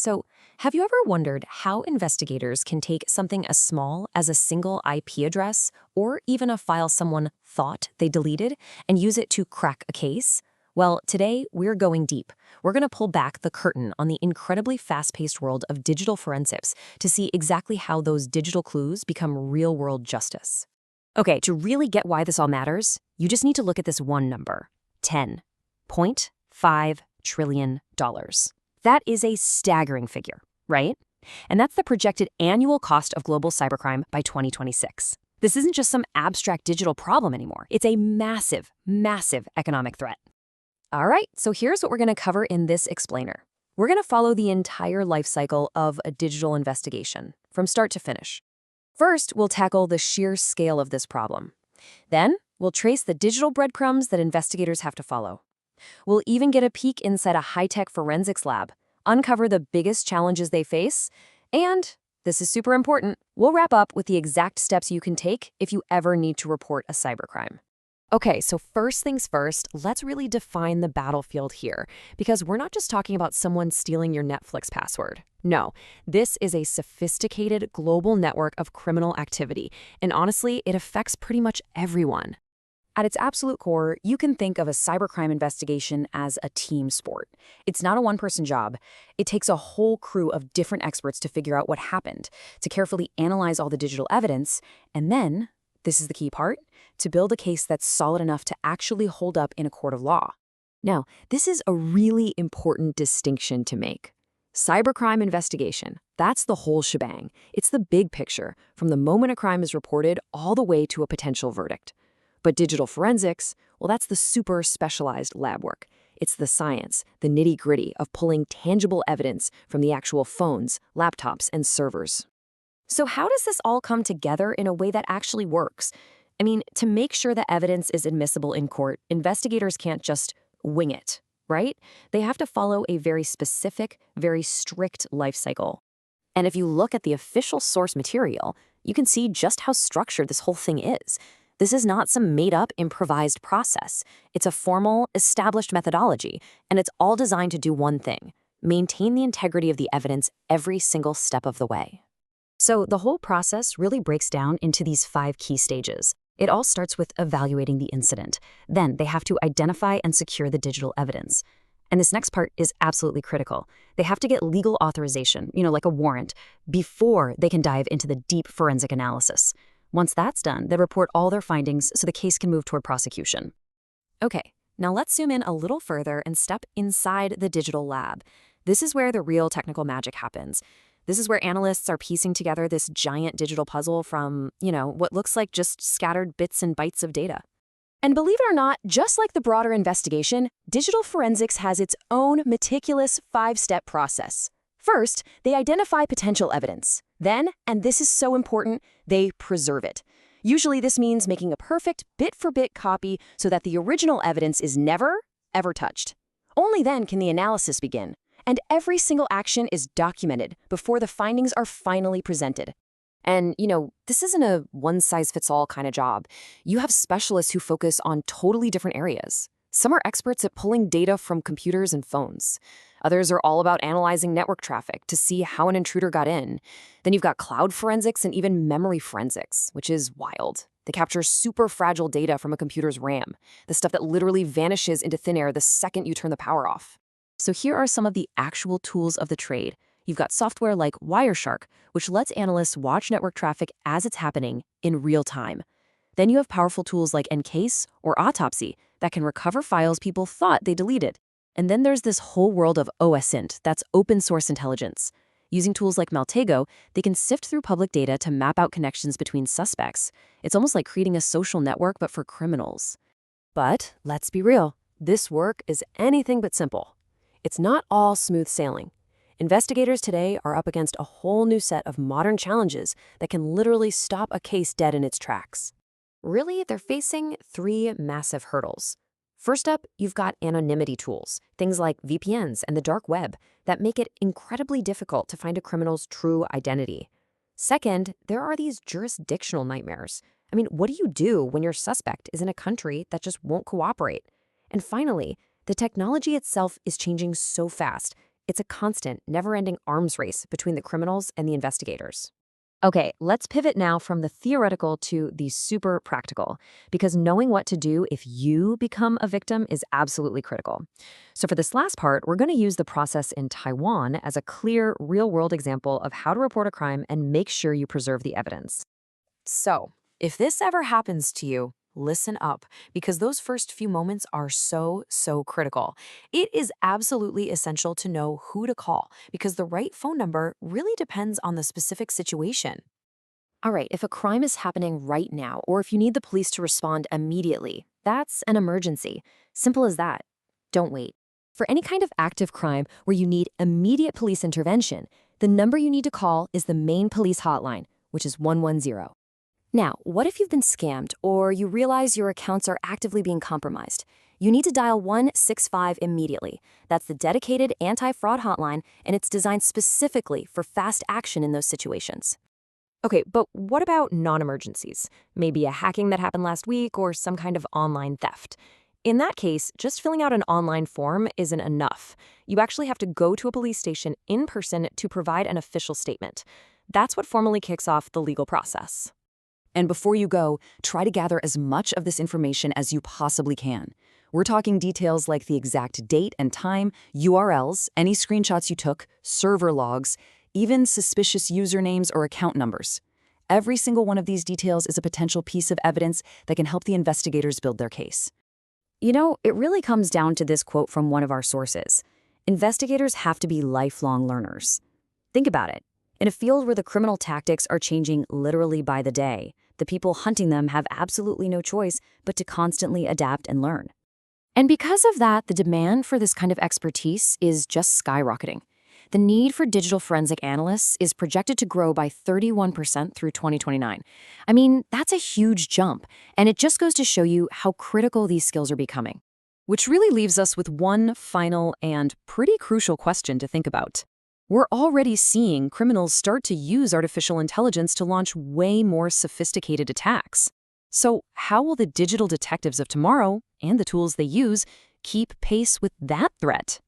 So, have you ever wondered how investigators can take something as small as a single IP address or even a file someone thought they deleted and use it to crack a case? Well, today we're going deep. We're going to pull back the curtain on the incredibly fast-paced world of digital forensics to see exactly how those digital clues become real-world justice. Okay, to really get why this all matters, you just need to look at this one number, $10.5 trillion. That is a staggering figure, right? And that's the projected annual cost of global cybercrime by 2026. This isn't just some abstract digital problem anymore. It's a massive, massive economic threat. All right, so here's what we're going to cover in this explainer. We're going to follow the entire life cycle of a digital investigation, from start to finish. First, we'll tackle the sheer scale of this problem. Then, we'll trace the digital breadcrumbs that investigators have to follow. We'll even get a peek inside a high-tech forensics lab, uncover the biggest challenges they face, and, this is super important, we'll wrap up with the exact steps you can take if you ever need to report a cybercrime. Okay, so first things first, let's really define the battlefield here, because we're not just talking about someone stealing your Netflix password. No, this is a sophisticated global network of criminal activity, and honestly, it affects pretty much everyone. At its absolute core, you can think of a cybercrime investigation as a team sport. It's not a one-person job. It takes a whole crew of different experts to figure out what happened, to carefully analyze all the digital evidence, and then, this is the key part, to build a case that's solid enough to actually hold up in a court of law. Now, this is a really important distinction to make. Cybercrime investigation, that's the whole shebang. It's the big picture, from the moment a crime is reported all the way to a potential verdict. But digital forensics, well, that's the super specialized lab work. It's the science, the nitty-gritty of pulling tangible evidence from the actual phones, laptops, and servers. So how does this all come together in a way that actually works? I mean, to make sure the evidence is admissible in court, investigators can't just wing it, right? They have to follow a very specific, very strict life cycle. And if you look at the official source material, you can see just how structured this whole thing is. This is not some made-up, improvised process. It's a formal, established methodology, and it's all designed to do one thing: maintain the integrity of the evidence every single step of the way. So the whole process really breaks down into these 5 key stages. It all starts with evaluating the incident. Then they have to identify and secure the digital evidence. And this next part is absolutely critical. They have to get legal authorization, like a warrant, before they can dive into the deep forensic analysis. Once that's done, they report all their findings so the case can move toward prosecution. Okay, now let's zoom in a little further and step inside the digital lab. This is where the real technical magic happens. This is where analysts are piecing together this giant digital puzzle from, what looks like just scattered bits and bytes of data. And believe it or not, just like the broader investigation, digital forensics has its own meticulous 5-step process. First, they identify potential evidence. Then, and this is so important, they preserve it. Usually this means making a perfect bit-for-bit copy so that the original evidence is never, ever touched. Only then can the analysis begin. And every single action is documented before the findings are finally presented. And, this isn't a one-size-fits-all kind of job. You have specialists who focus on totally different areas. Some are experts at pulling data from computers and phones. Others are all about analyzing network traffic to see how an intruder got in. Then you've got cloud forensics and even memory forensics, which is wild. They capture super fragile data from a computer's RAM, the stuff that literally vanishes into thin air the second you turn the power off. So here are some of the actual tools of the trade. You've got software like Wireshark, which lets analysts watch network traffic as it's happening in real time. Then you have powerful tools like Encase or Autopsy that can recover files people thought they deleted. And then there's this whole world of OSINT, that's open source intelligence. Using tools like Maltego, they can sift through public data to map out connections between suspects. It's almost like creating a social network, but for criminals. But let's be real, this work is anything but simple. It's not all smooth sailing. Investigators today are up against a whole new set of modern challenges that can literally stop a case dead in its tracks. Really, they're facing 3 massive hurdles. First up, you've got anonymity tools, things like VPNs and the dark web, that make it incredibly difficult to find a criminal's true identity. Second, there are these jurisdictional nightmares. I mean, what do you do when your suspect is in a country that just won't cooperate? And finally, the technology itself is changing so fast, It's a constant, never-ending arms race between the criminals and the investigators. Okay, let's pivot now from the theoretical to the super practical, because knowing what to do if you become a victim is absolutely critical. So for this last part, we're going to use the process in Taiwan as a clear, real-world example of how to report a crime and make sure you preserve the evidence. So, if this ever happens to you, listen up, because those first few moments are so critical. It is absolutely essential to know who to call, because the right phone number really depends on the specific situation. All right, if a crime is happening right now, or if you need the police to respond immediately, that's an emergency. Simple as that. Don't wait. For any kind of active crime where you need immediate police intervention, the number you need to call is the main police hotline, which is 110. Now, what if you've been scammed or you realize your accounts are actively being compromised? You need to dial 165 immediately. That's the dedicated anti-fraud hotline, and it's designed specifically for fast action in those situations. Okay, but what about non-emergencies? Maybe a hacking that happened last week or some kind of online theft. In that case, just filling out an online form isn't enough. You actually have to go to a police station in person to provide an official statement. That's what formally kicks off the legal process. And before you go, try to gather as much of this information as you possibly can. We're talking details like the exact date and time, URLs, any screenshots you took, server logs, even suspicious usernames or account numbers. Every single one of these details is a potential piece of evidence that can help the investigators build their case. You know, it really comes down to this quote from one of our sources. Investigators have to be lifelong learners. Think about it. In a field where the criminal tactics are changing literally by the day, the people hunting them have absolutely no choice but to constantly adapt and learn. And because of that, the demand for this kind of expertise is just skyrocketing. The need for digital forensic analysts is projected to grow by 31% through 2029. I mean, that's a huge jump, and it just goes to show you how critical these skills are becoming. Which really leaves us with one final and pretty crucial question to think about. We're already seeing criminals start to use artificial intelligence to launch way more sophisticated attacks. So how will the digital detectives of tomorrow, and the tools they use, keep pace with that threat?